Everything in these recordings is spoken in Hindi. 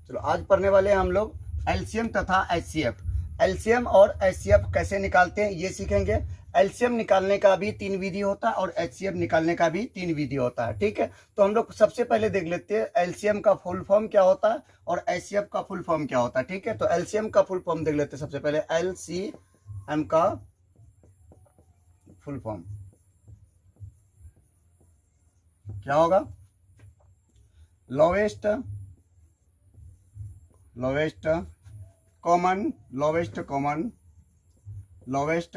चलो आज पढ़ने वाले हैं हम लोग एलसीएम तथा एचसीएफ। एलसीएम और एचसीएफ कैसे निकालते हैं ये सीखेंगे। एलसीएम निकालने का भी 3 विधि होता है और एचसीएफ निकालने का भी 3 विधि होता है। ठीक है, तो हम लोग सबसे पहले देख लेते हैं एलसीएम का फुल फॉर्म क्या होता है और एचसीएफ का फुल फॉर्म क्या होता है। ठीक है, तो एलसीएम का फुल फॉर्म देख लेते हैं। सबसे पहले एलसीएम का फुल फॉर्म क्या होगा? Lowest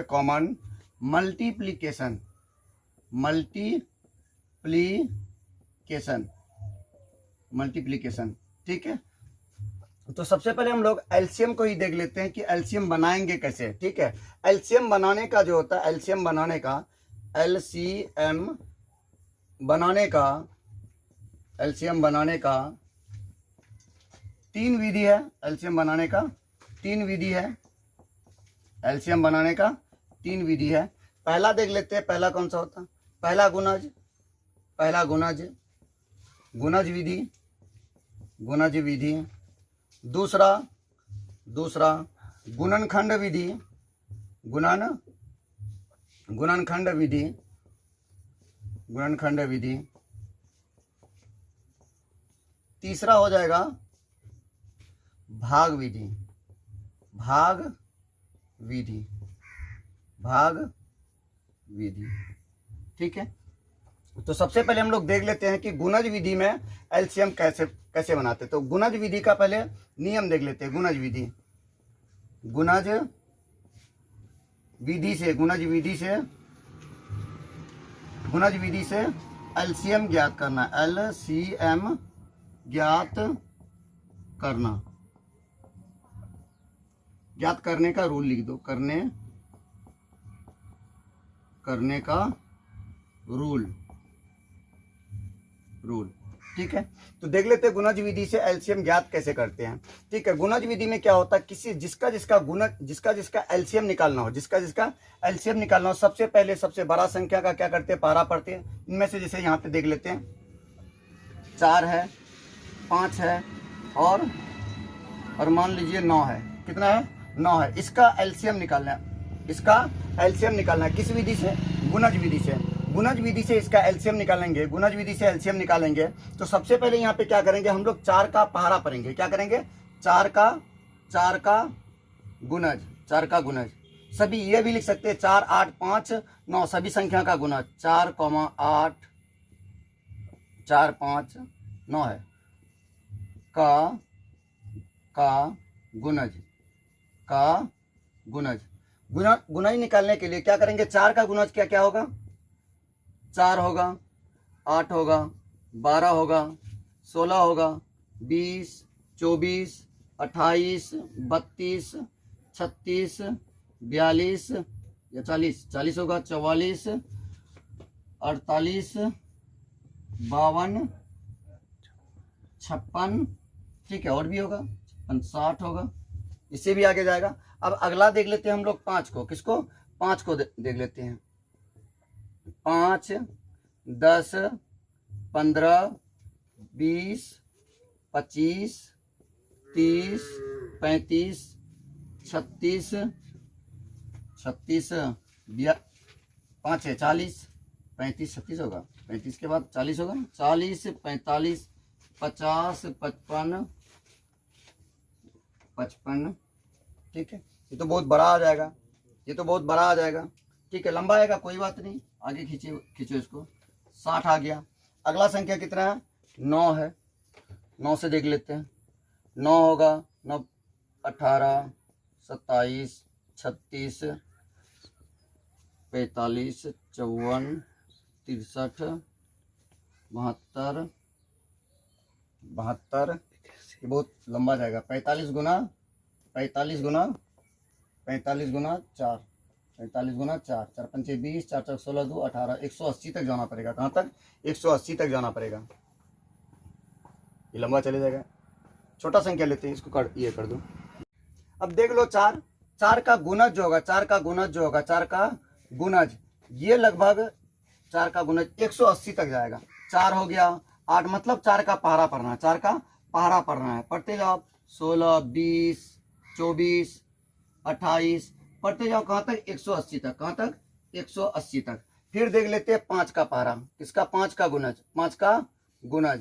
common multiplication. ठीक है, तो सबसे पहले हम लोग एलसीएम को ही देख लेते हैं कि एलसीएम बनाएंगे कैसे। ठीक है, एलसीएम बनाने का जो होता है, एलसीएम बनाने का 3 विधि है। एलसीएम बनाने का 3 विधि है। पहला देख लेते हैं, पहला कौन सा होता है? पहला गुणज विधि। दूसरा गुणनखंड विधि। तीसरा हो जाएगा भाग विधि। ठीक है, तो सबसे पहले हम लोग देख लेते हैं कि गुणज विधि में एलसीएम कैसे बनाते हैं। तो गुणज विधि का पहले नियम देख लेते हैं। गुणज विधि से एलसीएम ज्ञात करने का रूल लिख दो। करने का रूल। ठीक है, तो देख लेते हैं गुणज विधि से एलसीएम ज्ञात कैसे करते हैं। ठीक है, गुणज विधि में क्या होता है, जिसका जिसका एलसीएम निकालना हो, सबसे पहले सबसे बड़ा संख्या का क्या करते हैं, पारा पढ़ते हैं। इनमें से जैसे यहाँ पे देख लेते हैं 4 है, 5 है और मान लीजिए 9 है। कितना है? 9 है। इसका एलसीएम निकालना है। किस विधि से? गुणज विधि से इसका एलसीएम निकालेंगे। तो सबसे पहले यहाँ पे क्या करेंगे हम लोग? 4 का पहाड़ा पढ़ेंगे। क्या करेंगे? 4 का गुणज। सभी ये भी लिख सकते हैं 4, 8, 5, 9 सभी संख्या का गुणज। 4, 8, 4, 5, 9 है का गुणज निकालने के लिए क्या करेंगे? 4 का गुणज क्या होगा? 4 होगा, 8 होगा, 12 होगा, 16 होगा, 20, 24, 28, 32, 36, 42 या 40 होगा, 44, 48, 52, 56। ठीक है, और भी होगा 60 होगा, इससे भी आगे जाएगा। अब अगला देख लेते हैं हम लोग 5 को। किसको? 5 को देख लेते हैं। 5, 10, 15, 20, 25, 30, 35, 36, 5 है 40, 35, 36 होगा। 35 के बाद 40 होगा, 40, 45, 50, 55। ठीक है, ये तो बहुत बड़ा आ जाएगा। ठीक है, लंबा आएगा, कोई बात नहीं, आगे खींचो इसको। 60 आ गया। अगला संख्या कितना है? 9 है। 9 से देख लेते हैं। 9 होगा, 9, 18, 27, 36, 45, 54, 63, 72। ये बहुत लंबा जाएगा। 45 गुना 4, 4 पंचे 20, 4 4 16, 2 18, 180 तक जाना पड़ेगा। कहाँ तक? 180 तक जाना पड़ेगा। ये लंबा चले जाएगा। छोटा संख्या लेते हैं, इसको ये कर दो। अब देख लो 4 का गुणज जो होगा, 4 का गुणज ये लगभग 4 का गुणज 180 तक जाएगा। 4 हो गया 8, मतलब 4 का पहाड़ा पढ़ना, 4 का पहाड़ा पढ़ना है, पढ़ते जाओ आप। 16, 20, 24, 28 पढ़ते जाओ कहाँ तक, 180 तक। कहाँ तक, 180 तक। फिर देख लेते हैं 5 का पहाड़ा, किसका, 5 का गुणज, 5 का गुणज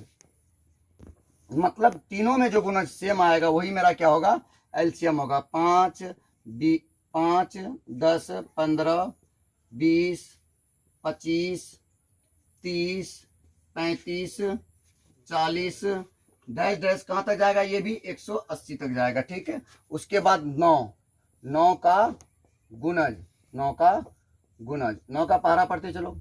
मतलब तीनों में जो गुणज सेम आएगा वही मेरा क्या होगा, एलसीएम होगा। 5, 10, 15, 20, 25, 30, 35, 40 डैश डैश कहाँ तक जाएगा, ये भी 180 तक जाएगा। ठीक है, उसके बाद 9 का गुणज, 9 का गुणज, 9 का पहाड़ा पढ़ते चलो।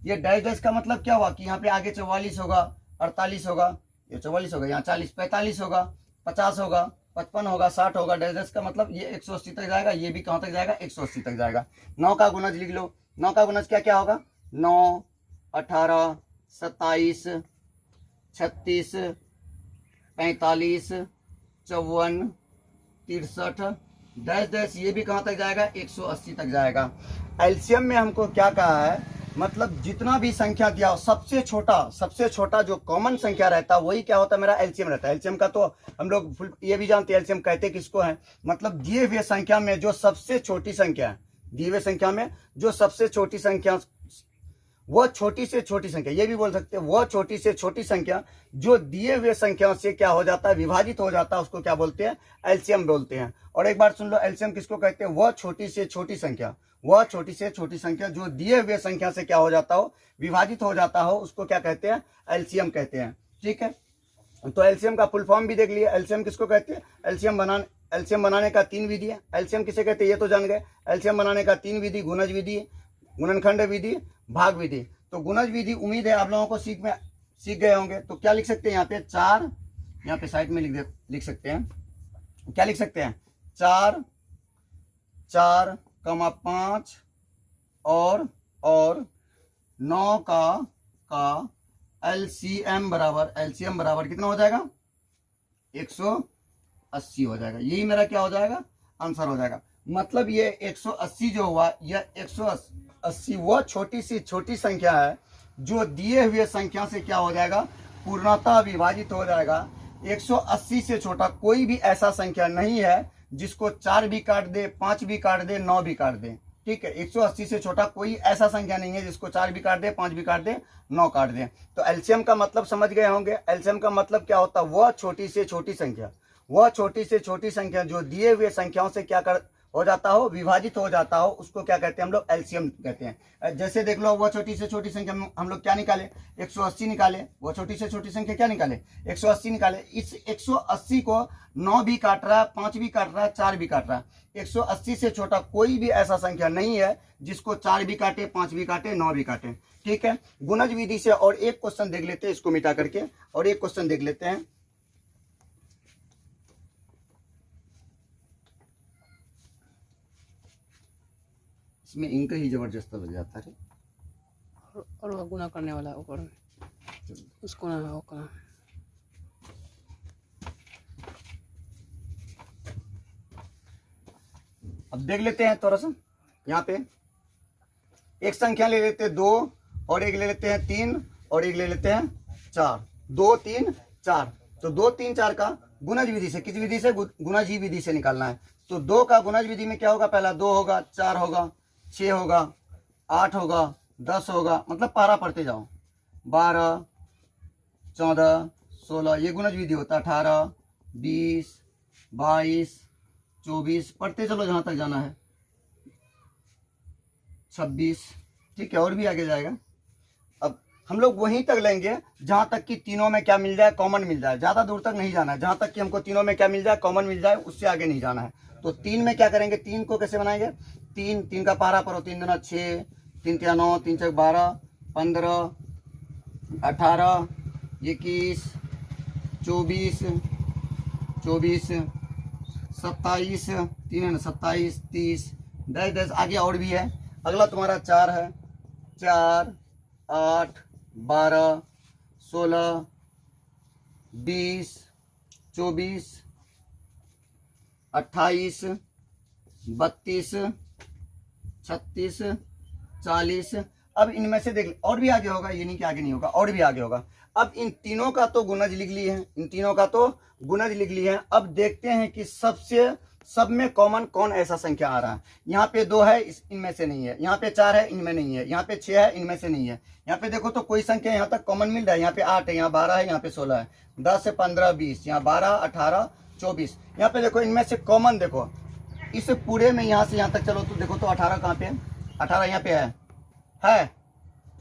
ये डैश डैश का मतलब क्या हुआ कि यहाँ पे आगे 44 होगा, 48 होगा, ये 44 होगा, यहाँ 40, 45 होगा, 50 होगा, 55 होगा, 60 होगा। डैश डैश का मतलब ये 180 तक जाएगा, ये भी कहाँ तक जाएगा, 180 तक जाएगा। 9 का गुणज लिख लो। 9 का गुणज क्या क्या होगा, 9, 18, 27, 36, 45, 54, 63 डैश डैश, ये भी कहाँ तक जाएगा, 180 तक जाएगा। एलसीएम में हमको क्या कहा है, मतलब जितना भी संख्या दिया हो, सबसे छोटा जो कॉमन संख्या रहता है वही क्या होता है, मेरा एलसीएम रहता है। एलसीएम का तो हम लोग ये भी जानते हैं, एलसीएम कहते किसको है, मतलब दिए हुए संख्या में जो सबसे छोटी संख्या है, दिए हुए संख्या में जो सबसे छोटी संख्या, वह छोटी से छोटी संख्या, ये भी बोल सकते हैं, वह छोटी से छोटी संख्या जो दिए हुए संख्या से क्या हो जाता है, विभाजित हो जाता है, उसको क्या बोलते हैं, एलसीएम बोलते हैं। और एक बार सुन लो, एलसीएम किसको कहते हैं, वह छोटी से छोटी संख्या, वह छोटी से छोटी संख्या जो दिए हुए संख्या से क्या हो जाता हो, विभाजित हो जाता हो, उसको क्या कहते हैं, एलसीएम कहते हैं। ठीक है, तो एलसीएम का फुल फॉर्म भी देख लिया। एलसीएम किसको कहते हैं, एलसीएम बनाने का 3 विधि है। एलसीएम किसे कहते हैं ये तो जान गए। एलसीएम बनाने का 3 विधि, गुणज विधि, गुणनखंड विधि, भाग विधि। तो गुणज विधि उम्मीद है आप लोगों को सीख गए होंगे। तो क्या लिख सकते हैं यहाँ पे, 4, यहाँ पे साइड में लिख सकते हैं, क्या लिख सकते हैं, 4, 5 और 9 का एलसीएम बराबर कितना हो जाएगा, 180 हो जाएगा। यही मेरा क्या हो जाएगा, आंसर हो जाएगा। मतलब ये 180 जो हुआ, यह 180 वह छोटी सी छोटी संख्या है जो दिए हुए संख्या से क्या हो जाएगा, पूर्णतः विभाजित हो जाएगा। 180 से छोटा कोई भी ऐसा संख्या नहीं है जिसको 4 भी काट दे, 5 भी काट दे, 9 भी काट दे। ठीक है, 180 से छोटा कोई ऐसा संख्या नहीं है जिसको 4 भी काट दे, 5 भी काट दे, 9 काट दे। तो एलसीएम का मतलब समझ गए होंगे। एलसीएम का मतलब क्या होता है, वह छोटी से छोटी संख्या, वह छोटी से छोटी संख्या जो दिए हुए संख्याओं से क्या हो जाता हो, विभाजित हो जाता हो, उसको क्या कहते हैं हम लोग, एलसीएम कहते हैं। जैसे देख लो, वह छोटी से छोटी संख्या हम लोग क्या निकाले, 180 निकाले। वह छोटी से छोटी संख्या क्या निकाले, 180 निकाले। इस 180 को 9 भी काट रहा है, 5 भी काट रहा है, 4 भी काट रहा है। 180 से छोटा कोई भी ऐसा संख्या नहीं है जिसको 4 भी काटे, 5 भी काटे, 9 भी काटे। ठीक है, गुणज विधि से और एक क्वेश्चन देख लेते हैं, इसको मिटा करके और एक क्वेश्चन देख लेते हैं। इसमें इंक ही जबरदस्त लग जाता है। और वो गुना करने वाला ऊपर में, उसको ना वो करना। अब देख लेते हैं थोड़ा सा, यहाँ पे एक संख्या ले लेते हैं 2 और एक ले लेते हैं 3 और एक ले लेते हैं 4। 2, 3, 4। तो 2, 3, 4 का गुणज विधि से, किस विधि से, गुणज ही विधि से निकालना है। तो 2 का गुणज विधि में क्या होगा, पहला 2 होगा, 4 होगा, 6 होगा, 8 होगा, 10 होगा, मतलब पारा पढ़ते जाओ। 12, 14, 16, ये गुणज विधि होता है। 18, 20, 22, 24 पढ़ते चलो जहां तक जाना है। 26, ठीक है, और भी आगे जाएगा। अब हम लोग वहीं तक लेंगे जहां तक कि तीनों में क्या मिल जाए, कॉमन मिल जाए। ज्यादा दूर तक नहीं जाना है, जहां तक कि हमको तीनों में क्या मिल जाए, कॉमन मिल जाए, उससे आगे नहीं जाना है। तो 3 में क्या करेंगे, 3 को कैसे बनाएंगे, 3 का पारा पढ़ो, 3 दूना 6, 3 तिया 9, 3 चौक 12, 15, 18, 21, 24, 27, 3 है ना 27, 30 10 10 आगे और भी है। अगला तुम्हारा 4 है, 4, 8, 12, 16, 20, 24, 28, 32, 36, 40 अब इनमें से देख और भी आगे होगा, ये नहीं कि आगे नहीं होगा, और भी आगे होगा। अब इन तीनों का तो गुणज लिख ली है, इन तीनों का तो गुणज लिख ली है। अब देखते हैं कि सब में कॉमन कौन ऐसा संख्या आ रहा है। यहाँ पे 2 है, इनमें से नहीं है। यहाँ पे 4 है, इनमें नहीं है। यहाँ पे 6 है, इनमें से नहीं है। यहाँ पे देखो तो कोई संख्या यहाँ तक कॉमन मिल रहा है। यहाँ पे 8 है, यहाँ 12 है, यहाँ पे 16 है, 10 से 15 20, यहाँ 12 18 24। यहाँ पे देखो इनमें से कॉमन देखो इस पूरे में यहाँ से यहाँ तक चलो तो देखो तो 18 कहाँ पे है, 18 यहाँ पे है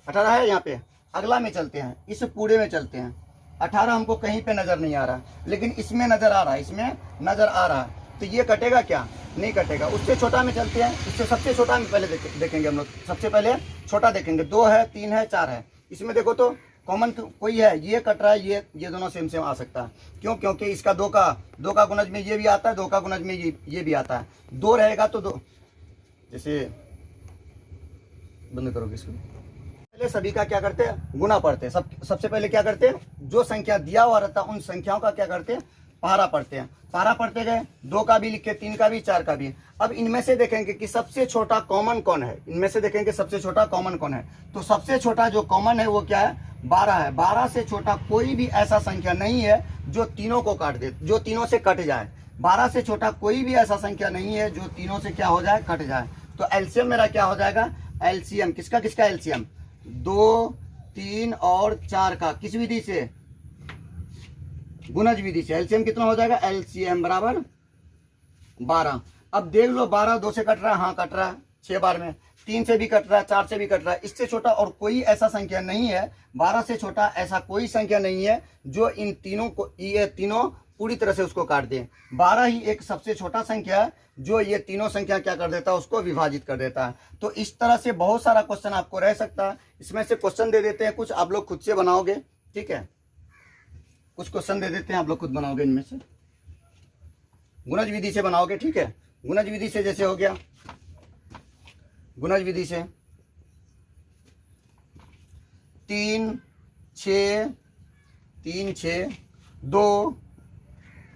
18 है यहाँ पे। अगला में चलते हैं, इस पूरे में चलते हैं। 18 हमको कहीं पे नजर नहीं आ रहा, लेकिन इसमें नजर आ रहा है, इसमें नजर आ रहा है। तो ये कटेगा क्या, नहीं कटेगा। उससे छोटा में चलते हैं, इससे सबसे छोटा में पहले देखेंगे हम लोग। सबसे पहले छोटा देखेंगे, 2 है, 3 है, 4 है। इसमें देखो तो कॉमन कोई है, ये कट रहा है, ये दोनों सेम सेम आ सकता है। क्यों, क्योंकि इसका 2 का गुणज में ये भी आता है, 2 का गुणज में ये भी आता है। 2 रहेगा तो 2, जैसे बंद करोगे इसको। पहले सभी का क्या करते हैं, गुना पढ़ते हैं। सबसे पहले क्या करते हैं, जो संख्या दिया हुआ रहता है उन संख्याओं का क्या करते हैं, पहाड़ा पढ़ते हैं। पहाड़ा पढ़ते गए, 2 का भी लिखे, 3 का भी, 4 का भी। अब इनमें से देखेंगे कि सबसे छोटा कॉमन कौन है। इनमें से देखेंगे सबसे छोटा कॉमन कौन है। तो सबसे छोटा जो कॉमन है वो क्या है, 12 है। 12 से छोटा कोई भी ऐसा संख्या नहीं है जो तीनों को काट दे, जो तीनों से कट जाए। 12 से छोटा कोई भी ऐसा संख्या नहीं है जो तीनों से क्या हो जाए, कट जाए। तो एलसीएम मेरा क्या हो जाएगा, एलसीएम किसका एलसीएम, 2 3 और 4 का किस विधि से, गुणज विधि से। एलसीएम कितना हो जाएगा, एलसीएम बराबर 12। अब देख लो 12 2 से कट रहा है, हाँ कट रहा है 6 बार में, 3 से भी कट रहा है, 4 से भी कट रहा है। इससे छोटा और कोई ऐसा संख्या नहीं है, 12 से छोटा ऐसा कोई संख्या नहीं है जो इन तीनों को, ये तीनों पूरी तरह से उसको काट दे। 12 ही एक सबसे छोटा संख्या है जो ये तीनों संख्या क्या कर देता है, उसको विभाजित कर देता है। तो इस तरह से बहुत सारा क्वेश्चन आपको रह सकता है। इसमें से क्वेश्चन दे देते हैं, कुछ आप लोग खुद से बनाओगे, ठीक है। कुछ क्वेश्चन दे देते हैं, आप लोग खुद बनाओगे, इनमें से गुणज विधि से बनाओगे, ठीक है। गुणज विधि से जैसे हो गया, गुणज विधि से 3 6 2,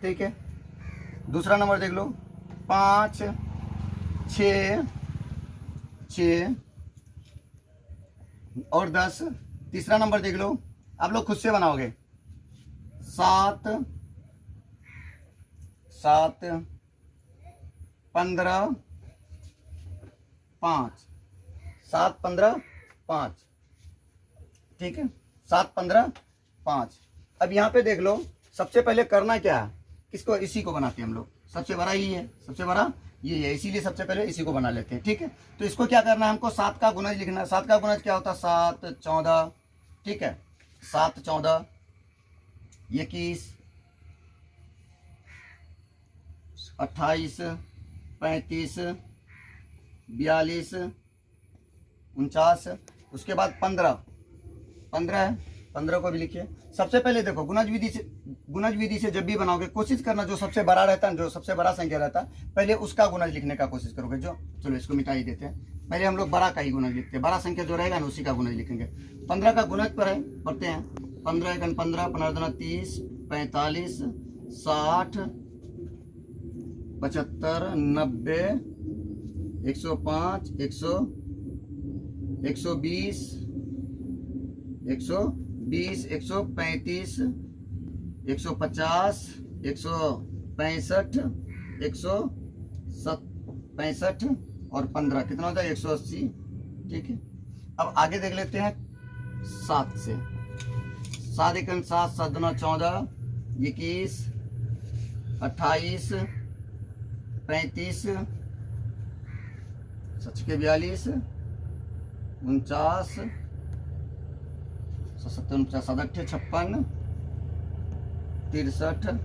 ठीक है। दूसरा नंबर देख लो 5 6 और 10। तीसरा नंबर देख लो, आप लोग खुद से बनाओगे, 7 15 5, 7 15 5, ठीक है, 7 15 5। अब यहाँ पे देख लो, सबसे पहले करना क्या है, किसको, इसी को बनाते हैं हम लोग। सबसे बड़ा ही है, सबसे बड़ा ये है, इसीलिए सबसे पहले इसी को बना लेते हैं, ठीक है। तो इसको क्या करना है, हमको 7 का गुणज लिखना है। 7 का गुणज क्या होता है, 7 14, ठीक है। 7 14 21 28 35 42 49। उसके बाद 15 है, 15 को भी लिखिए। सबसे पहले देखो गुणज विधि से जब भी बनाओगे, कोशिश करना जो सबसे बड़ा रहता है, जो सबसे बड़ा संख्या रहता है, पहले उसका गुणज लिखने का कोशिश करोगे। जो चलो इसको मिटा ही देते हैं, पहले हम लोग बड़ा का ही गुणज लिखते हैं। बड़ा संख्या जो रहेगा ना उसी का गुणज लिखेंगे। 15 का गुणज पर है, पढ़ते हैं। 15 1 15, 15 दूना 30, 45 60 75 90 105 120 135 165 165 165 और 15 कितना होता है, 180, ठीक है। अब आगे देख लेते हैं 7 से। 7 1 7, 7 दूना 14, 21 28 35 7 42 49 77 57 56 63।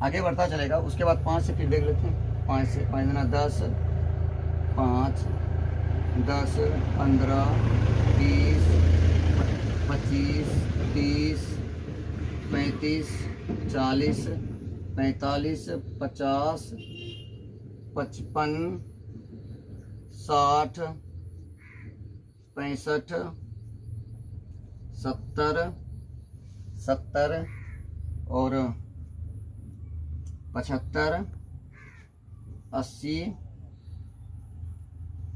आगे बढ़ता चलेगा। उसके बाद 5 से फिर देख लेते हैं। 5 से 5 दूना 10, 5 10 15 20 25 30 35 40 45 50 55 60 65 70 और 75 80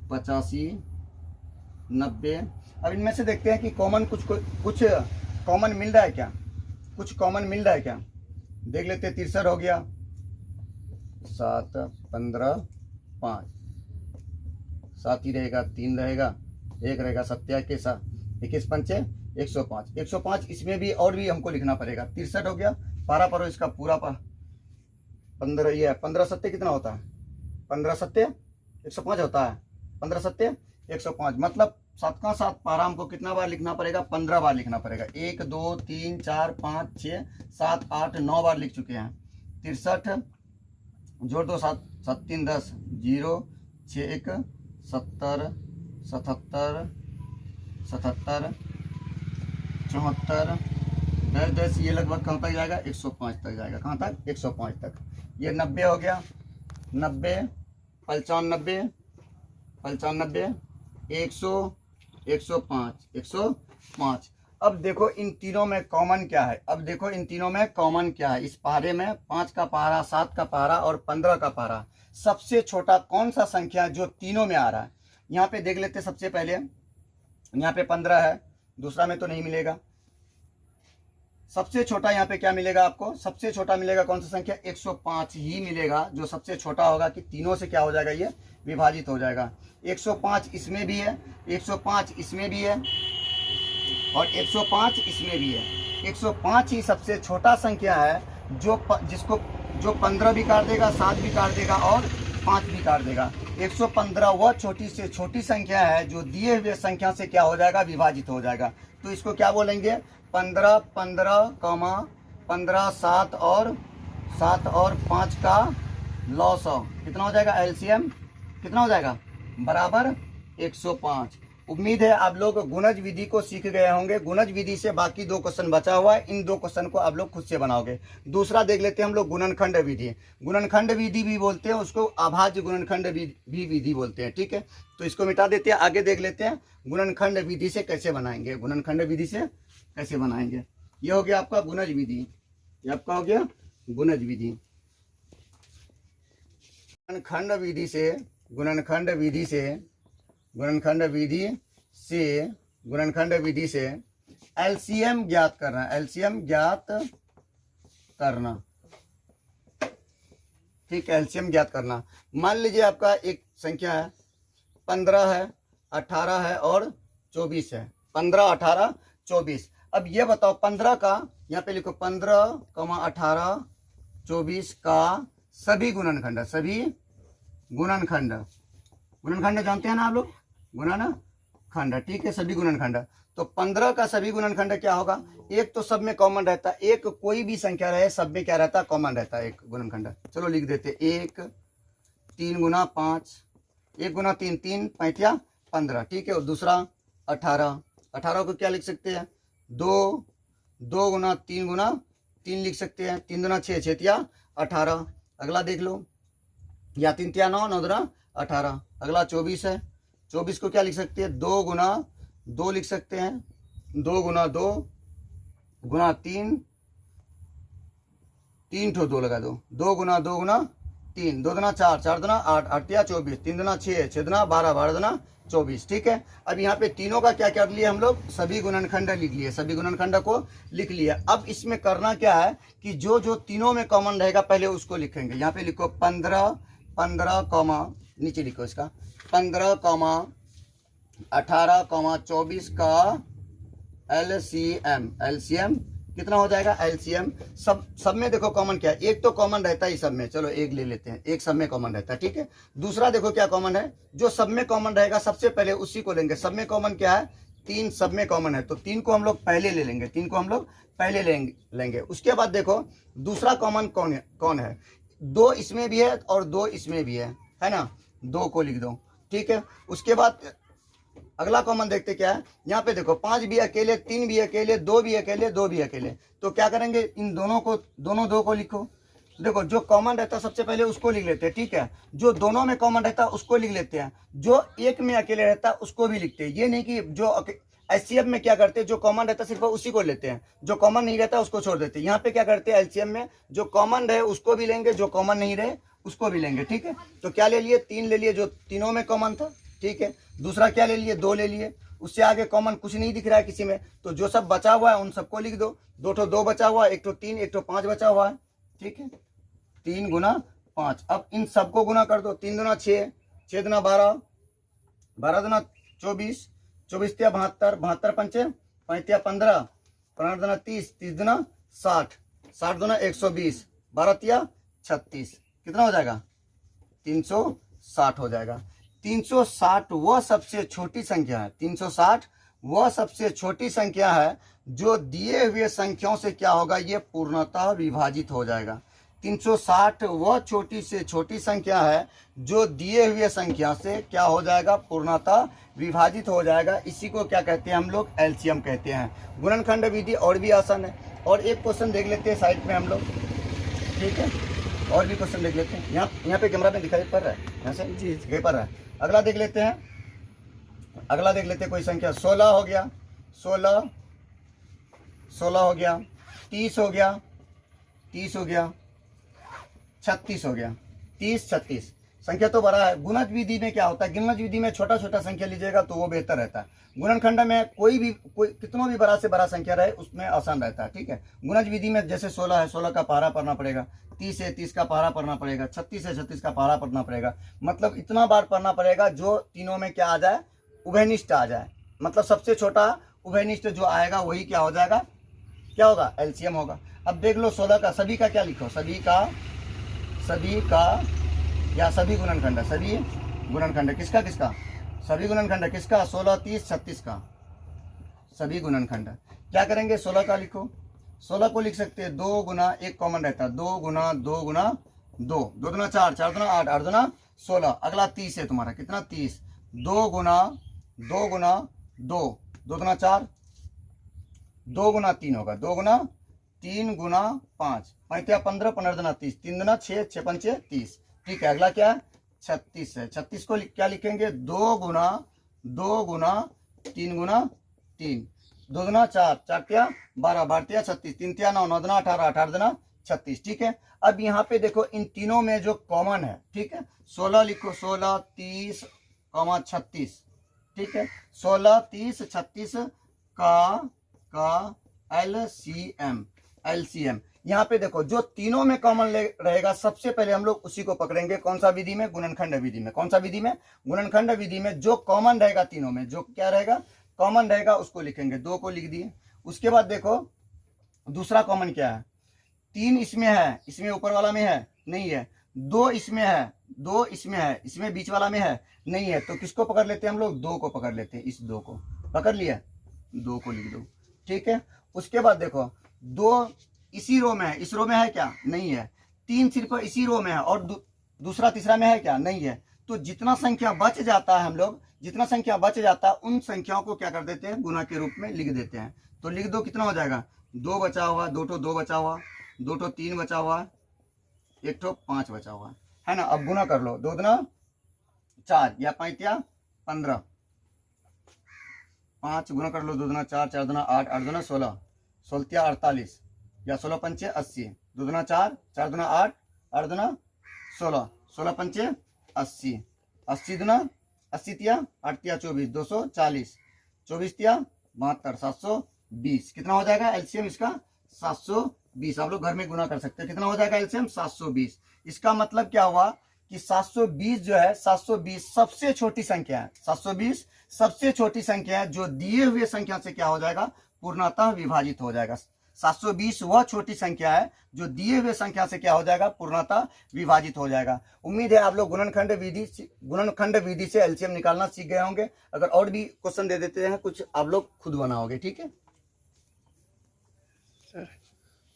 85 90। अब इनमें से देखते हैं कि कॉमन कुछ कॉमन मिल रहा है क्या, कुछ कॉमन मिल रहा है क्या। देख लेते हैं। 63 हो गया, 7 15 5, 7 ही रहेगा, 3 रहेगा, 1 रहेगा, 7 के साथ 21 पंचे 105। 105 इसमें भी और भी हमको लिखना पड़ेगा। 63 हो गया, पारा परो इसका पूरा 15, ये 15 सत्ते कितना होता है, 15 सत्ते 105 होता है, 15 सत्ते 105। मतलब 7 का 7 पारा हमको कितना बार लिखना पड़ेगा, 15 बार लिखना पड़ेगा। 1 2 3 4 5 6 7 8 9 बार लिख चुके हैं। 63 जोड़ दो, 7 7 3 10, 0 6 1 70 77 77 74 10 10, ये लगभग कहाँ तक जाएगा, 105 तक जाएगा। कहाँ तक, 105 तक। ये 90 हो गया, 90 95 95 100 105 105। अब देखो इन तीनों में कॉमन क्या है, अब देखो इन तीनों में कॉमन क्या है। इस पारे में 5 का पारा, 7 का पारा और 15 का पारा, सबसे छोटा कौन सा संख्या जो तीनों में आ रहा है। यहाँ पे देख लेते सबसे पहले, यहाँ पे 15 है, दूसरा में तो नहीं मिलेगा। सबसे छोटा यहाँ पे क्या मिलेगा आपको, सबसे छोटा मिलेगा कौन सा संख्या, 105 ही मिलेगा, जो सबसे छोटा होगा कि तीनों से क्या हो जाएगा, ये विभाजित हो जाएगा। 105 इसमें भी है, 105 इसमें भी है और 105 इसमें भी है। 105 ही सबसे छोटा संख्या है जो 15 भी काट देगा, 7 भी काट देगा और 5 भी काट देगा। 115 वह छोटी से छोटी संख्या है जो दिए हुए संख्या से क्या हो जाएगा, विभाजित हो जाएगा। तो इसको क्या बोलेंगे, 15 15 15 7 और 5 का लॉस हो कितना हो जाएगा, एलसीएम कितना हो जाएगा, बराबर 105। उम्मीद है आप लोग गुणज विधि को सीख गए होंगे। गुणज विधि से बाकी 2 क्वेश्चन बचा हुआ है, इन 2 क्वेश्चन को आप लोग खुद से बनाओगे। दूसरा देख लेते हैं हम लोग गुणनखंड विधि। गुणनखंड विधि भी बोलते हैं उसको, अभाज्य गुणनखंड भी विधि बोलते हैं। ठीक है, तो इसको मिटा देते हैं, आगे देख लेते हैं गुणनखंड विधि से कैसे बनाएंगे। गुणनखंड विधि से कैसे बनाएंगे, ये हो गया आपका गुणज विधि, ये आपका हो गया गुणज विधि। गुणनखंड विधि से गुणनखंड विधि से एलसीएम ज्ञात करना, एलसीएम ज्ञात करना। ठीक है, एलसीएम ज्ञात करना। मान लीजिए आपका एक संख्या है, 15 है, 18 है और 24 है। 15 18 24। अब ये बताओ 15 का, यहाँ पे लिखो 15, 18, 24 का सभी गुणनखंड, सभी गुणनखंड, गुणनखंड जानते हैं ना आप लोग, गुणनखंड। ठीक है, सभी गुणनखंड। तो 15 का सभी गुणनखंड क्या होगा, एक तो सब में कॉमन रहता है, एक कोई भी संख्या रहे सब में क्या रहता है, कॉमन रहता है एक गुणनखंड। चलो लिख देते, 1 3 गुना 5, 1 गुना 3 3 5 15। ठीक है, और दूसरा 18, 18 को क्या लिख सकते हैं, 2 2 गुना 3 गुना 3 लिख सकते हैं, 3 दुना 6 6 18। अगला देख लो, या 3 3 9 9 दुना 18। अगला 24 है, 24 को क्या लिख सकते हैं, 2 गुना 2 लिख सकते हैं, 2 गुना 2 गुना 3, 3 ठो 2 लगा दो, 2 गुना 2 गुना 3, 2 दुना 4 4 दुना 8 8 या 24, 3 दुना 6 6 दुना 12 12 दुना 24। ठीक है, अब यहाँ पे तीनों का क्या कर लिए हम लोग, सभी गुणनखंड लिख लिए, सभी गुणनखंड को लिख लिया। अब इसमें करना क्या है कि जो जो तीनों में कॉमन रहेगा पहले उसको लिखेंगे। यहाँ पे लिखो 15 15 कॉमा, नीचे लिखो इसका 15 18 24 का एलसीएम, एलसीएम कितना हो जाएगा, एलसीएम सब में देखो कॉमन क्या है, एक तो कॉमन रहता है ही सब में, चलो एक ले लेते हैं, एक सब में कॉमन रहता है। ठीक है, दूसरा देखो क्या कॉमन है, जो सब में कॉमन रहेगा सबसे पहले उसी को लेंगे। सब में कॉमन क्या है, 3 सब में कॉमन है, तो 3 को हम लोग पहले ले लेंगे, 3 को हम लोग पहले लेंगे। उसके बाद देखो दूसरा कॉमन कौन है, 2 इसमें भी है और 2 इसमें भी है ना, 2 को लिख दो। ठीक है, उसके बाद अगला कॉमन देखते क्या है, यहाँ पे देखो 5 भी अकेले, 3 भी अकेले, 2 भी अकेले, 2 भी अकेले। तो क्या करेंगे, इन दोनों को, दोनों 2 को लिखो। देखो जो कॉमन रहता है सबसे पहले उसको लिख लेते हैं। ठीक है, जो दोनों में कॉमन रहता है उसको लिख लेते हैं, जो एक में अकेले रहता है उसको भी लिखते हैं। ये नहीं कि जो एचसीएफ में क्या करते हैं, जो कॉमन रहता है सिर्फ उसी को लेते हैं, जो कॉमन नहीं रहता उसको छोड़ देते हैं। यहाँ पे क्या करते हैं, एलसीएम में जो कॉमन रहे उसको भी लेंगे, जो कॉमन नहीं रहे उसको भी लेंगे। ठीक है, तो क्या ले लिए, 3 ले लिए, जो तीनों में कॉमन था, ठीक है। दूसरा क्या ले लिए, 2 ले लिए, उससे आगे कॉमन कुछ नहीं दिख रहा है किसी में, तो जो सब बचा हुआ है उन सबको लिख दो। 2 ठो 2 बचा हुआ है, 1 ठो 3, 1 ठो 5 बचा हुआ है, ठीक है। 3 गुना 5, अब इन सबको गुना कर दो। 3 दुना 6, 6 दुना 12, 12 दुना 24, 24 तिया 72, 72 पंचे 35 15, 15 दुना 30, 30 दुना 60, 60 दुना 120, 12 तिया 36, कितना हो जाएगा, 360 हो जाएगा। 360 वह सबसे छोटी संख्या है, 360 वह सबसे छोटी संख्या है जो दिए हुए संख्याओं से क्या होगा, ये पूर्णतः विभाजित हो जाएगा। 360 वह छोटी से छोटी संख्या है जो दिए हुए संख्या से क्या हो जाएगा, पूर्णतः विभाजित हो जाएगा। इसी को क्या कहते हैं हम लोग, एलसीएम कहते हैं। गुणनखंड विधि और भी आसान है। और एक क्वेश्चन देख लेते हैं साइड में हम लोग, ठीक है, और भी क्वेश्चन देख लेते हैं। यहाँ पे कैमरा में दिखाई पड़ रहा है, यहाँ से जी दिखाई पड़ रहा है। अगला देख लेते हैं, अगला देख लेते हैं कोई संख्या। 16 हो गया, 16 हो गया, 30 हो गया, 30 हो गया, 36 हो गया, 30 36। संख्या तो बड़ा है। गुणज विधि में क्या होता है, गिनज विधि में छोटा छोटा संख्या लीजिएगा तो वो बेहतर रहता है। गुणनखंड में कोई कितना भी बड़ा से बड़ा संख्या रहे उसमें आसान रहता है, ठीक है। गुणज विधि में जैसे 16 है, 16 का पहाड़ा पढ़ना पड़ेगा, 30 है 30 का पहाड़ा पढ़ना पड़ेगा, 36 है 36 का पहाड़ा पढ़ना पड़ेगा। मतलब इतना बार पढ़ना पड़ेगा जो तीनों में क्या आ जाए, उभयनिष्ठ आ जाए। मतलब सबसे छोटा उभयनिष्ठ जो आएगा वही क्या हो जाएगा, क्या होगा, एलसीएम होगा। अब देख लो 16 का, सभी का क्या लिखो, सभी का या सभी गुणनखंड, सभी गुणनखंड किसका किसका, सभी गुणनखंड किसका, 16 30 36 का सभी गुणनखंड। क्या करेंगे, 16 का लिखो, 16 को लिख सकते हैं 2 गुना, एक कॉमन रहता है, 2 गुना 2 गुना 2, 2 दुना 4, 4 दुना 8, 8 दुना 16। अगला 30 है तुम्हारा, कितना 30, 2 गुना 2 गुना 2, 2 दुना 4, 2 गुना 3 होगा, 2 गुना 3 गुना 5, 5 15, 15 दुना 30, 3 दुना 6, 6 पंचे 30, ठीक है। अगला क्या है, 36 है। 36 को क्या लिखेंगे, 2 गुना 3 गुना 3, 2 दुना 4, 4 तिया 12, 12 तिया 36, 3 तिया 9, 9 दुना 18, 18 दुना 36, ठीक है। अब यहाँ पे देखो इन तीनों में जो कॉमन है, ठीक है, 16 लिखो, 16 30 36, ठीक है। 16 30 36 का एलसीएम। यहाँ पे देखो जो तीनों में कॉमन रहेगा सबसे पहले हम लोग उसी को पकड़ेंगे। कौन सा विधि में, गुणनखंड विधि में। कौन सा विधि में, गुणनखंड विधि में जो कॉमन रहेगा तीनों में, जो क्या रहेगा, कॉमन रहेगा उसको लिखेंगे। 2 को लिख दिए। उसके बाद देखो दूसरा कॉमन क्या है, 3 इसमें है, इसमें ऊपर वाला में है, नहीं है। 2 इसमें है, 2 इसमें है, इसमें बीच वाला में है, नहीं है। तो किसको पकड़ लेते हैं हम लोग, 2 को पकड़ लेते हैं। इस 2 को पकड़ लिया, 2 को लिख दो, ठीक है। उसके बाद देखो 2 इसी रो में है, इस रो में है क्या, नहीं है। 3 सिर्फ इसी रो में है और दूसरा तीसरा में है क्या, नहीं है। तो जितना संख्या बच जाता है हम लोग, जितना संख्या बच जाता है उन संख्याओं को क्या कर देते हैं, गुना के रूप में लिख देते हैं। तो लिख दो, कितना हो जाएगा, 2 बचा हुआ, 2 ठो 2 बचा हुआ, 2 ठो 3 बचा हुआ, 1 ठो 5 बचा हुआ है ना। अब गुना कर लो, 2 दुना 4 या 5 या 15, 5 गुना कर लो, 2 दुना 4, 4 दुना 8, 8 दुना 16, 16 48 या 16 पंचे 80, 2 दुना 4, 4 दुना 8, 8 दुना 16, 16 पंचे 80, 80 दुना 80 तिया 8 तिया 24, 240, 24 तिया 72, 720। कितना हो जाएगा एलसीएम इसका, 720। आप लोग घर में गुना कर सकते हैं, कितना हो जाएगा एलसीएम, 720। इसका मतलब क्या हुआ कि 720 जो है, 720 सबसे छोटी संख्या है। 720 सबसे छोटी संख्या है जो दिए हुए संख्या से क्या हो जाएगा, पूर्णतः विभाजित हो जाएगा। 720 वह छोटी संख्या है जो दिए हुए संख्या से क्या हो जाएगा, पूर्णतः विभाजित हो जाएगा। उम्मीद है आप लोग गुणनखंड विधि से एलसीएम निकालना सीख गए होंगे। अगर और भी क्वेश्चन दे देते हैं कुछ, आप लोग खुद बनाओगे, ठीक है। सर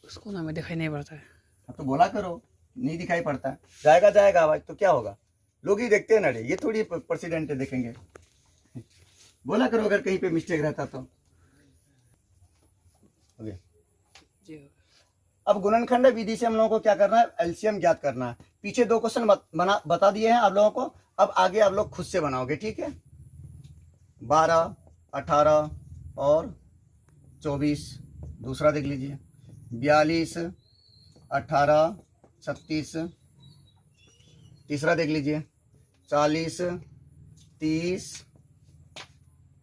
उसको ना में दिखाई नहीं पड़ता है। अब तो बोला करो, नहीं दिखाई पड़ता है, जाएगा आवाज तो क्या होगा, लोग ही देखते हैं ना रे, ये थोड़ी प्रेसिडेंट देखेंगे। बोला करो अगर कहीं पे मिस्टेक रहता तो। ओके जी अब गुणनखंड विधि से हम लोगों को क्या करना है, एलसीएम ज्ञात करना है। पीछे 2 क्वेश्चन बता दिए हैं आप लोगों को, अब आगे आप लोग खुद से बनाओगे, ठीक है। 12 18 और 24, दूसरा देख लीजिए। 42 18 36, तीसरा देख लीजिए। 40 30,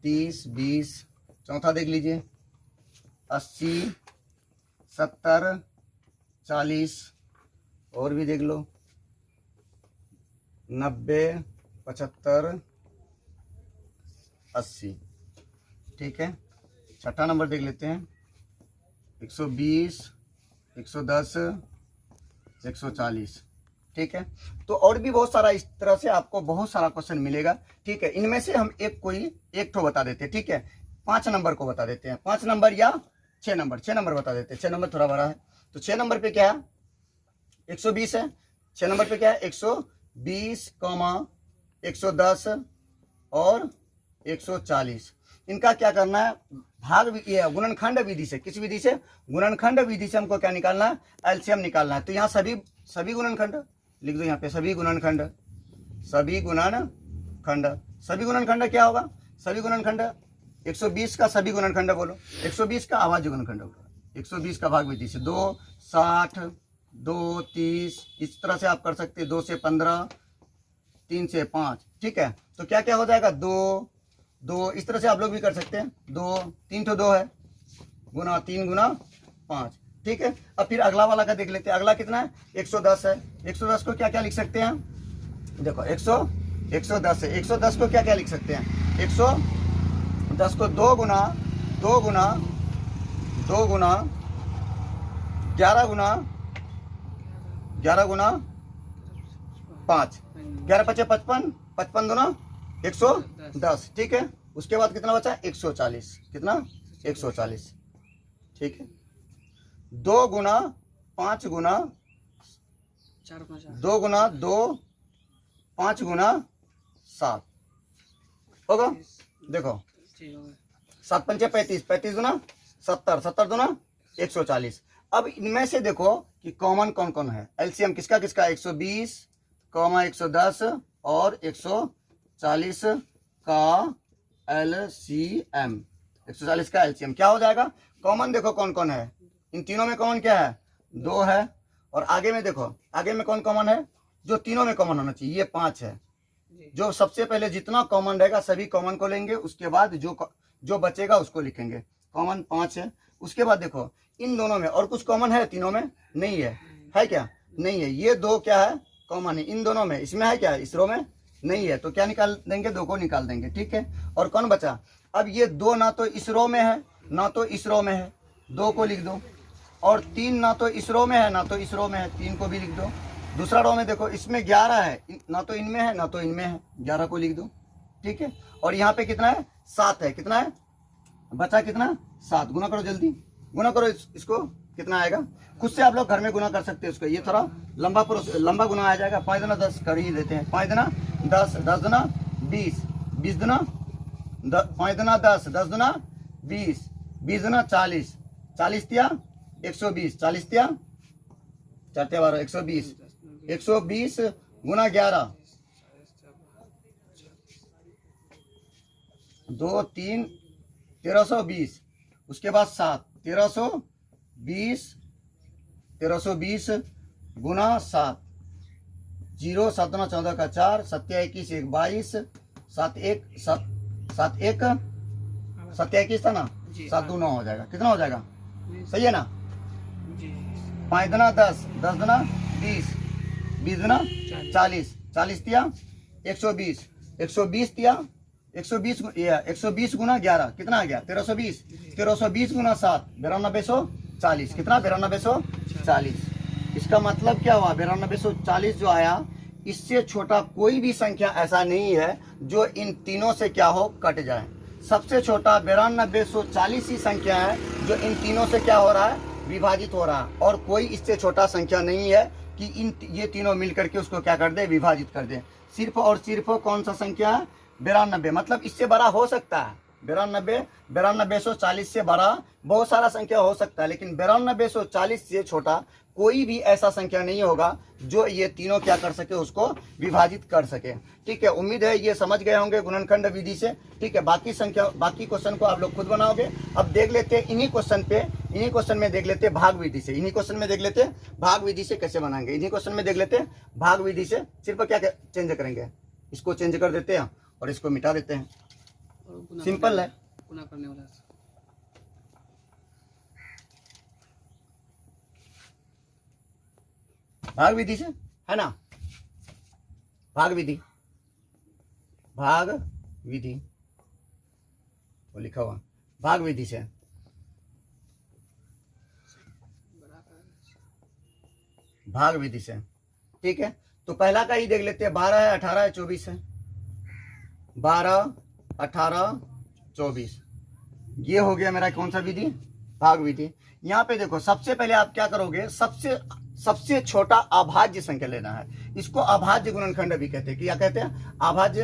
30, 20, चौथा देख लीजिए 80, 70, 40, और भी देख लो 90, 75, 80। ठीक है, छठा नंबर देख लेते हैं 120, 110, 140। ठीक है, तो और भी बहुत सारा इस तरह से आपको बहुत सारा क्वेश्चन मिलेगा। ठीक है, इनमें से हम एक ठो बता देते हैं। ठीक है, 5 नंबर को बता देते हैं, 5 नंबर या 6 नंबर, 6 नंबर बता देते हैं। 6 नंबर थोड़ा बड़ा है, तो 6 नंबर पे क्या है 120 है। 6 नंबर पे क्या है 120, 110 और 140। इनका क्या करना है, गुणनखंड विधि से, किस विधि से, गुणनखंड विधि से हमको क्या निकालना है, एलसीएम निकालना है। तो यहाँ सभी गुणनखंड लिख दो, यहाँ पे सभी गुणनखंड क्या होगा, सभी गुणनखंड 120 का सभी गुणनखंड बोलो, 120 का आवाज गुणनखंड होगा, 120 का भाग विधि से 2, 60, 2, 30, इस तरह से आप कर सकते हैं, 2 से 15, 3 से 5। ठीक है, तो क्या क्या हो जाएगा 2, 2, इस तरह से आप लोग भी कर सकते हैं, 2, 3 तो 2 है, गुना 3 गुना 5। ठीक है, अब फिर अगला वाला का देख लेते हैं। अगला कितना है 110 है। 110 को क्या क्या लिख सकते हैं, देखो 110 है, 110 को क्या क्या लिख सकते हैं, 110 को 2 गुना 11 गुना 5, 11 5 55, 55 गुना 110। ठीक है, उसके बाद कितना बचा 140, कितना 140। ठीक है, 2 गुना 5 गुना 2 गुना 2, 5 गुना 7 होगा। देखो 7 पंचे 35, 35 गुना 70, 70 गुना 140। अब इनमें से देखो कि कॉमन कौन कौन है, एलसीएम किसका किसका 120, 110 और 140 का एलसीएम, 140 का एलसीएम क्या हो जाएगा। कॉमन देखो कौन कौन है, इन तीनों में कॉमन क्या है 2 है, और आगे में देखो आगे में कौन कॉमन है, जो तीनों में कॉमन होना चाहिए, ये 5 है। जो सबसे पहले जितना कॉमन रहेगा सभी कॉमन को लेंगे, उसके बाद जो बचेगा उसको लिखेंगे। कॉमन 5 है। उसके बाद देखो इन दोनों में और कुछ कॉमन है, तीनों में नहीं है, है क्या, नहीं है। ये 2 क्या है कॉमन है इन दोनों में, इसमें है क्या, इस रो में नहीं है, तो क्या निकाल देंगे 2 को निकाल देंगे। ठीक है, और कौन बचा, अब ये 2 ना तो इस रो में है ना तो इस रो में है, 2 को लिख दो, और 3 ना तो इस रो में है ना तो इस रो में है, 3 को भी लिख दो। दूसरा रो में देखो इसमें 11 है, ना तो इनमें है ना तो इनमें है, 11 को लिख दो। ठीक है, और यहाँ पे कितना है 7 है, कितना है बचा कितना 7, गुना करो जल्दी, गुना करो इसको, कितना आएगा खुद से आप लोग घर में गुना कर सकते हैं उसको, ये थोड़ा लंबा गुना आ जाएगा। 5 दुना 10 कर ही देते हैं, 5 दुना 10, 10 दुना 20, 20 दुना 5 दुना 10, 10 दुना 20, 20 दुना 40, 40 तिया 120, 40 तिया 4 12, 120, 120 गुना 11, 2 3 1320, उसके बाद 7 1320 गुना 7, 0 7 दुना 14 का 4, 7 21 1 22, 7 1 21 था ना, 7 2 9 हो जाएगा, कितना हो जाएगा, सही है ना। 5 दुना 10, 10 दुना 20, 20 दुना 40, 40 तिया 120, 120 तिया 120 गुना 11 कितना आ गया 1320, 1320 गुना 7 9240, कितना 9240। इसका मतलब क्या हुआ 9240 जो आया, इससे छोटा कोई भी संख्या ऐसा नहीं है जो इन तीनों से क्या हो कट जाए। सबसे छोटा 9240 ही संख्या है जो इन तीनों से क्या हो रहा है विभाजित हो रहा है, और कोई इससे छोटा संख्या नहीं है कि ये तीनों मिलकर के उसको क्या कर दे विभाजित कर दे। सिर्फ और सिर्फ कौन सा संख्या है 92, मतलब इससे बड़ा हो सकता है 9240 से बड़ा बहुत सारा संख्या हो सकता है, लेकिन 9240 से छोटा कोई भी ऐसा संख्या नहीं होगा जो ये तीनों क्या कर सके उसको विभाजित कर सके। ठीक है, उम्मीद है ये समझ गए होंगे गुणनखंड विधि से। ठीक है, बाकी क्वेश्चन को आप लोग खुद बनाओगे। अब देख लेते हैं इन्हीं क्वेश्चन में देख लेते हैं भाग विधि से, इन्हीं क्वेश्चन में देख लेते हैं भाग विधि से कैसे बनाएंगे। इन्हीं क्वेश्चन में देख लेते हैं भाग विधि से, सिर्फ क्या चेंज करेंगे, इसको चेंज कर देते हैं और इसको मिटा देते हैं। और गुना सिंपल करने है। वाला- गुना करने वाला भाग विधि से है ना, भाग विधि, भाग विधि वो लिखा हुआ भाग विधि से। भाग विधि से ठीक है। तो पहला का ही देख लेते हैं, 12 है, 18 है, 24 है। 12, 18, 24 ये हो गया मेरा कौन सा विधि, भाग विधि। यहाँ पे देखो सबसे पहले आप क्या करोगे, सबसे छोटा अभाज्य संख्या लेना है। इसको अभाज्य गुणनखंड भी कहते हैं। क्या कहते हैं, अभाज्य,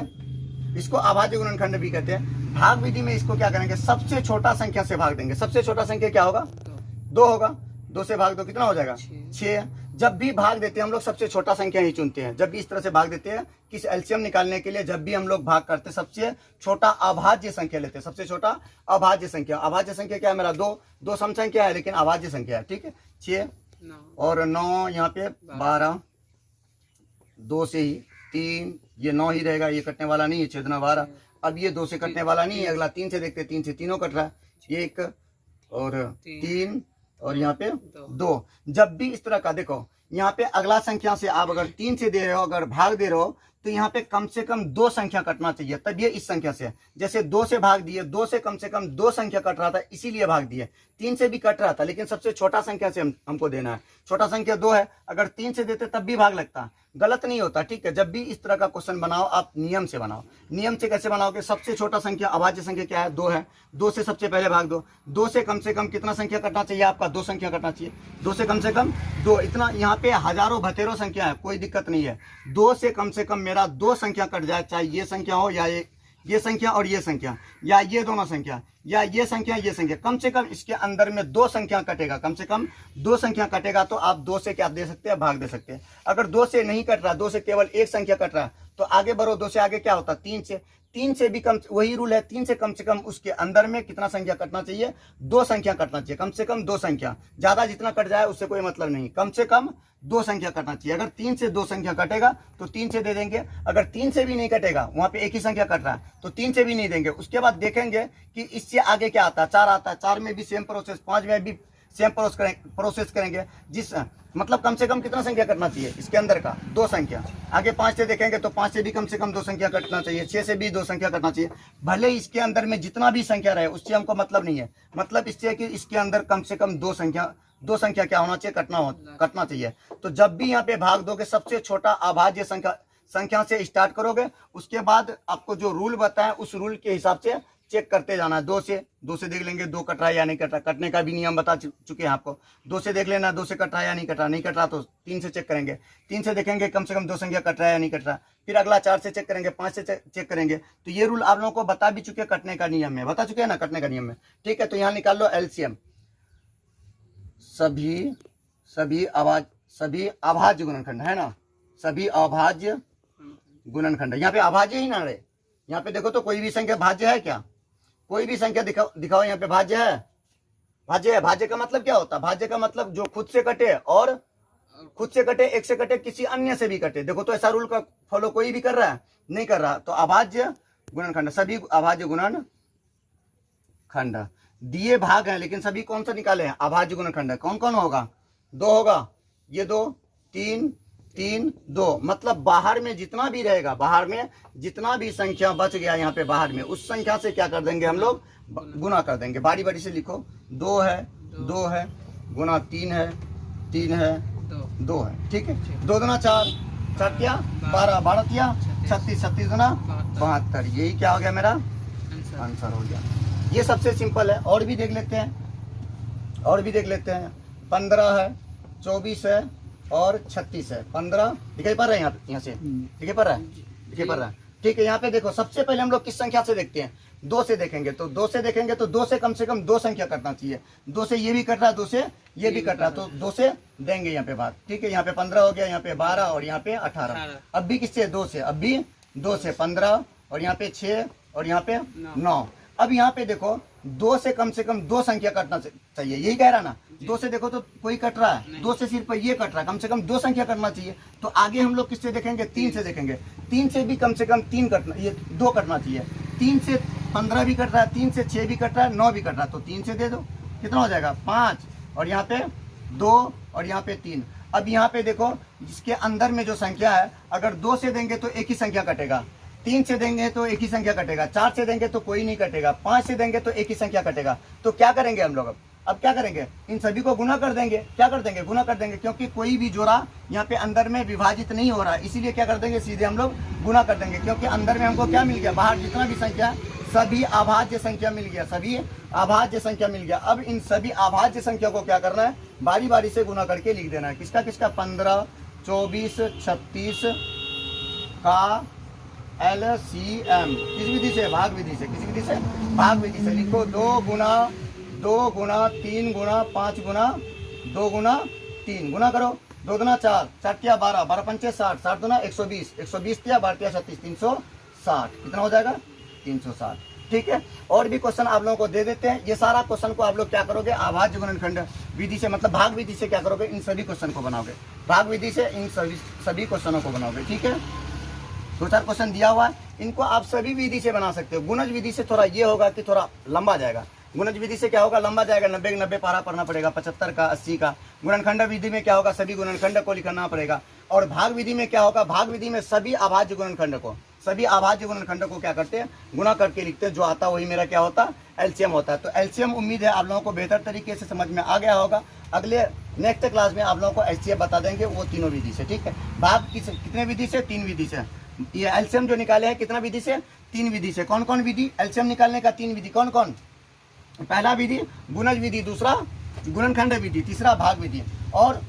इसको अभाज्य गुणनखंड भी कहते हैं। भाग विधि में इसको क्या करेंगे, सबसे छोटा संख्या से भाग देंगे। सबसे छोटा संख्या क्या होगा, 2 होगा। 2 से भाग दो कितना हो जाएगा, 6। जब भी भाग देते हैं हम लोग सबसे छोटा संख्या ही चुनते हैं। जब भी इस तरह से भाग देते हैं, किस एलसीएम निकालने के लिए जब भी हम लोग भाग करते हैं सबसे छोटा अभाज्य संख्या लेते हैं। सबसे छोटा अभाज्य संख्या, अभाज्य संख्या क्या है मेरा, 2 सम संख्या है लेकिन अभाज्य संख्या है। ठीक है, 6 और 9, यहाँ पे 12, 2 से ही 3, ये 9 ही रहेगा, ये कटने वाला नहीं है, छेदना 12। अब ये 2 से कटने वाला नहीं है, अगला 3 से देखते हैं, 3 से तीनों कट रहा है, 1 और 3 और यहाँ पे 2। जब भी इस तरह का देखो, यहाँ पे अगला संख्या से आप अगर 3 से दे रहे हो, अगर भाग दे रहे हो, तो यहाँ पे कम से कम 2 संख्या कटना चाहिए, तब ये इस संख्या से, जैसे 2 से भाग दिए, 2 से कम 2 संख्या कट रहा था इसीलिए भाग दिए। 3 से भी कट रहा था लेकिन सबसे छोटा संख्या से हमको देना है। छोटा संख्या 2 है, अगर 3 से देते तब भी भाग लगता, गलत नहीं होता। ठीक है, जब भी इस तरह का क्वेश्चन बनाओ आप नियम से बनाओ। नियम से कैसे बनाओगे, सबसे छोटा संख्या अभाज्य संख्या क्या है, 2 है, 2 से सबसे पहले भाग दो। 2 से कम कितना संख्या कटना चाहिए आपका, 2 संख्या कटना चाहिए। 2 से कम 2, इतना यहाँ पे हजारों बतेरों संख्या है, कोई दिक्कत नहीं है। 2 से कम मेरा 2 संख्या कट जाए, चाहे ये संख्या हो या ये संख्या और ये संख्या, या ये दोनों संख्या, या ये संख्या कम से कम इसके अंदर में 2 संख्या कटेगा। कम से कम 2 संख्या कटेगा तो आप 2 से क्या दे सकते हैं, भाग दे सकते हैं। अगर 2 से नहीं कट रहा, 2 से केवल 1 संख्या कट रहा है, तो आगे बढ़ो, 2 से आगे क्या होता, 3 से भी कम, वही रूल है, 3 से कम उसके अंदर में कितना संख्या कटना चाहिए, 2 संख्या कटना चाहिए। कम से कम 2 संख्या, ज्यादा जितना कट जाए उससे कोई मतलब नहीं, कम से कम 2 संख्या कटना चाहिए। अगर 3 से 2 संख्या कटेगा तो 3 से दे देंगे। अगर 3 से भी नहीं कटेगा, वहां पे एक ही संख्या कट रहा है, तो 3 से भी नहीं देंगे। उसके बाद देखेंगे कि इससे आगे क्या आता है, 4 आता है, 4 में भी सेम प्रोसेस, 5 में भी सेम प्रोसेस करेंगे। जिस मतलब कम से कम कितना संख्या कटना चाहिए इसके अंदर का, 2 संख्या। आगे 5 से देखेंगे तो 5 से भी कम 2 संख्या कटना चाहिए, 6 से भी 2 संख्या कटना चाहिए। भले इसके अंदर में जितना भी संख्या रहे उससे हमको मतलब नहीं है, मतलब इससे कि इसके अंदर कम से कम 2 संख्या क्या होना चाहिए, कटना चाहिए। तो जब भी यहाँ पे भाग दोगे सबसे छोटा अभाज्य संख्या से स्टार्ट करोगे। उसके बाद आपको जो रूल बताए उस रूल के हिसाब से चेक करते जाना है। 2 से देख लेंगे 2 कट रहा है या नहीं कट रहा, कटने का भी नियम बता चुके हैं आपको। 2 से देख लेना 2 से कट रहा है या नहीं कट रहा तो 3 से चेक करेंगे। 3 से देखेंगे कम से कम 2 संख्या कट रहा है या नहीं कट रहा, फिर अगला 4 से चेक करेंगे, 5 से चेक करेंगे। तो ये रूल आप लोगों को बता भी चुके कटने का नियम में, बता चुके हैं ना कटने का नियम में। ठीक है, तो यहाँ निकाल लो एलसीएम, सभी अभाज्य गुणनखंड है ना, सभी अभाज्य गुणनखंड। यहाँ पे अभाज्य ही ना रहे, यहाँ पे देखो तो कोई भी संख्या भाज्य है क्या, कोई भी संख्या दिखाओ यहाँ पे भाज्य है, भाज्य का मतलब क्या होता है, भाज्य का मतलब जो खुद से कटे, और खुद से कटे, एक से कटे, किसी अन्य से भी कटे। देखो तो ऐसा रूल का फॉलो कोई भी कर रहा है, नहीं कर रहा, तो अभाज्य गुणनखंड, सभी अभाज्य गुणनखंड। दिए भाग हैं लेकिन सभी कौन सा निकाले हैं, अभाज्य गुणनखंड है। कौन कौन होगा, 2 होगा, ये 2, 3, 2, मतलब बाहर में जितना भी रहेगा, बाहर में जितना भी संख्या बच गया यहाँ पे बाहर में, उस संख्या से क्या कर देंगे हम लोग, गुना कर देंगे। बारी बारी से लिखो, 2 है गुना 3 है 2 है। ठीक है, 2 दूना 4, 4 क्या 12, 12 क्या 36, 36 दूना 72। यही क्या हो गया मेरा आंसर हो गया। ये सबसे सिंपल है। और भी देख लेते हैं, 15 है, 24 है और 36 है। 15 दिखाई पड़ रहा है यहाँ से, दिखाई पड़ रहा है। ठीक है, यहाँ पे देखो सबसे पहले हम लोग किस संख्या से देखते हैं, 2 से देखेंगे। तो 2 से देखेंगे तो 2 से कम 2 संख्या कटना चाहिए। 2 से ये भी कट रहा है, 2 से ये भी कट रहा है, तो 2 से देंगे यहाँ पे भाग। ठीक है, यहाँ पे 15 हो गया, यहाँ पे 12 और यहाँ पे 18। अब भी किससे, 2 से, अब भी 2 से 15 और यहाँ पे 6 और यहाँ पे 9। अब यहाँ पे देखो 2 से कम 2 संख्या कटना चाहिए, यही कह रहा ना। 2 से देखो तो कोई कट रहा है, 2 से सिर्फ ये कट रहा है, कम से कम 2 संख्या कटना चाहिए। तो आगे हम लोग किससे देखेंगे, 3 से देखेंगे। 3 से भी कम से कम 3 कटना, ये 2 कटना चाहिए। 3 से 15 भी कट रहा है, 3 से 6 भी कट रहा है, 9 भी कट रहा है, तो 3 से दे दो, कितना हो जाएगा 5, और यहाँ पे 2 और यहाँ पे 3। अब यहाँ पे देखो जिसके अंदर में जो संख्या है, अगर 2 से देंगे तो एक ही संख्या कटेगा, 3 से देंगे तो एक ही संख्या कटेगा, 4 से देंगे तो कोई नहीं कटेगा, 5 से देंगे तो एक ही संख्या कटेगा। तो क्या करेंगे हम लोग, अब क्या करेंगे, इन सभी को गुना कर देंगे। क्या कर देंगे, गुना कर देंगे, क्योंकि कोई भी जोड़ा यहाँ पे अंदर में विभाजित नहीं हो रहा है, इसीलिए क्या कर देंगे, सीधे हम लोग गुना कर देंगे। क्योंकि अंदर में हमको क्या मिल गया, बाहर जितना भी संख्या, सभी अभाज्य संख्या मिल गया, सभी अभाज्य संख्या मिल गया। अब इन सभी अभाज्य संख्या को क्या करना है, बारी बारी से गुना करके लिख देना है। किसका किसका, 15, 24, 36 का LCM, किस विधि से, भाग विधि से। किस विधि से, भाग विधि से। लिखो 2 गुना 3 गुना 5 गुना 2 गुना 3, गुना करो, 2 गुना 4, 4 तिया 12, 12 पंचे 60, 60 गुना 120, 120 तिया 12 तिया 36, 360, कितना हो जाएगा 360। ठीक है, और भी क्वेश्चन आप लोगों को दे देते हैं। ये सारा क्वेश्चन को आप लोग क्या करोगे, अभाज्य गुणनखंड विधि से, मतलब भाग विधि से क्या करोगे, इन सभी क्वेश्चन को बनाओगे, भाग विधि से इन सभी क्वेश्चनों को बनाओगे। ठीक है, 2-4 क्वेश्चन दिया हुआ है, इनको आप सभी विधि से बना सकते हो। गुणज विधि से थोड़ा ये होगा कि थोड़ा लंबा जाएगा, गुणज विधि से क्या होगा, लंबा जाएगा, 90 पारा पढ़ना पड़ेगा, 75 का 80 का। गुणनखंड विधि में क्या होगा, सभी गुणनखंड को लिखना पड़ेगा। और भाग विधि में क्या होगा, भाग विधि में सभी अभाज्य गुणनखंड को, सभी अभाज्य गुणनखंड को क्या करते हैं, गुणा करके लिखते हैं। जो आता है वही मेरा क्या होता है, एलसीएम होता है। तो एलसीएम उम्मीद है आप लोगों को बेहतर तरीके से समझ में आ गया होगा। अगले नेक्स्ट क्लास में आप लोगों को एचसीएफ बता देंगे, वो तीनों विधि से। ठीक है, भाग कितने विधि से, 3 विधि से। ये एलसीएम जो निकाले हैं कितना विधि से, 3 विधि से। कौन कौन विधि, एलसीएम निकालने का 3 विधि कौन कौन, पहला विधि गुणज विधि, दूसरा गुणनखंड विधि, तीसरा भाग विधि। और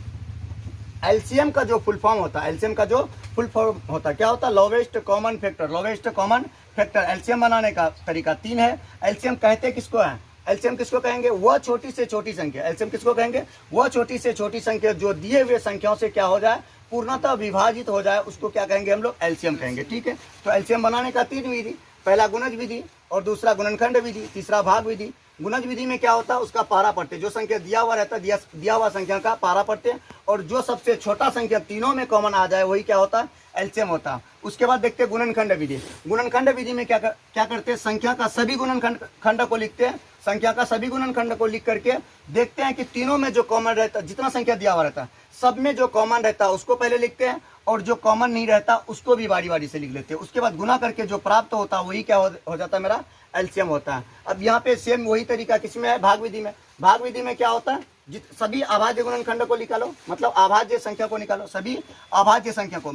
एलसीएम का जो फुल फॉर्म होता है, एलसीएम का जो फुल फॉर्म होता है क्या होता है, lowest common factor, lowest common factor. LCM बनाने का तरीका 3 है। एलसीएम कहते किसको है, एलसीएम किसको कहेंगे, वह छोटी से छोटी संख्या। एलसीएम किसको कहेंगे, वह छोटी से छोटी संख्या जो दिए हुए संख्याओं से क्या हो जाए, पूर्णतः विभाजित हो जाए, उसको क्या कहेंगे हम लोग, एलसीएम कहेंगे। ठीक है, तो एलसीएम बनाने का 3 विधि, पहला गुणज विधि और दूसरा गुणनखंड विधि, तीसरा भाग विधि। गुणज विधि में क्या होता है, उसका पारा पढ़ते, जो संख्या दिया हुआ रहता है, दिया हुआ संख्या का पारा पढ़ते हैं, और जो सबसे छोटा संख्या तीनों में कॉमन आ जाए वही क्या होता है, एलसीएम होता है। उसके बाद देखते हैं गुणनखंड विधि। गुणनखंड विधि में क्या करते हैं, संख्या का सभी गुणनखंड को लिखते हैं, संख्या का सभी गुणनखंड को लिख करके देखते हैं कि तीनों में जो कॉमन रहता है, जितना संख्या दिया हुआ रहता है सब में जो कॉमन रहता है उसको पहले लिखते हैं, और जो कॉमन नहीं रहता उसको भी बारी बारी से लिख लेते हैं। उसके बाद गुना करके जो प्राप्त होता है वही क्या हो जाता है, मेरा एलसीएम होता है। अब यहाँ पे सेम वही तरीका किसमें है, भाग विधि में। भाग विधि में क्या होता है, सभी अभाज्य गुणनखंड को निकालो, मतलब अभाज्य संख्या को निकालो, सभी अभाज्य संख्या को।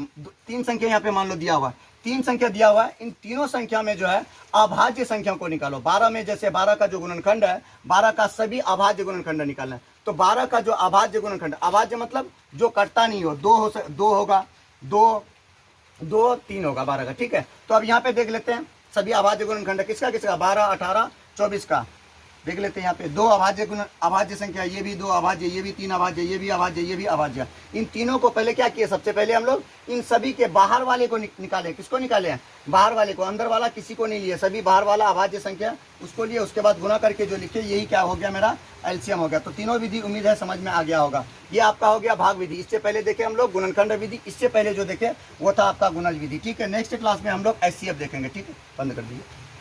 3 संख्या यहाँ पे मान लो दिया हुआ है, 3 संख्या दिया हुआ है, इन तीनों संख्या में जो है अभाज्य संख्या को निकालो। 12 में जैसे 12 का जो गुणनखंड है, 12 का सभी अभाज्य गुणनखंड निकालना है। तो 12 का जो अभाज्य गुणनखंड, अभाज्य मतलब जो कटता नहीं हो, 2 होगा, 2 3 होगा 12 का। ठीक है, तो अब यहाँ पे देख लेते हैं सभी अभाज्य गुणनखंड किसका किसका, 12 18 24 का। देख लेते हैं यहाँ पे 2 अभाज्य संख्या, ये भी 2 अभाज्य, ये भी 3 अभाज्य, ये भी अभाज्य, ये भी अभाज्य। इन तीनों को पहले क्या किए, सबसे पहले हम लोग इन सभी के बाहर वाले को निकाले। किसको निकाले हैं, बाहर वाले को, अंदर वाला किसी को नहीं लिए, सभी बाहर वाला अभाज्य संख्या उसको लिए। उसके बाद गुना करके जो लिखे, यही क्या हो गया, मेरा एलसीएम हो गया। तो तीनों विधि उम्मीद है समझ में आ गया होगा। ये आपका हो गया भाग विधि। इससे पहले देखे हम लोग गुणनखंड विधि, इससे पहले जो देखे वो था आपका गुणज विधि। ठीक है, नेक्स्ट क्लास में हम लोग एचसीएफ देखेंगे। ठीक है, बंद कर दीजिए।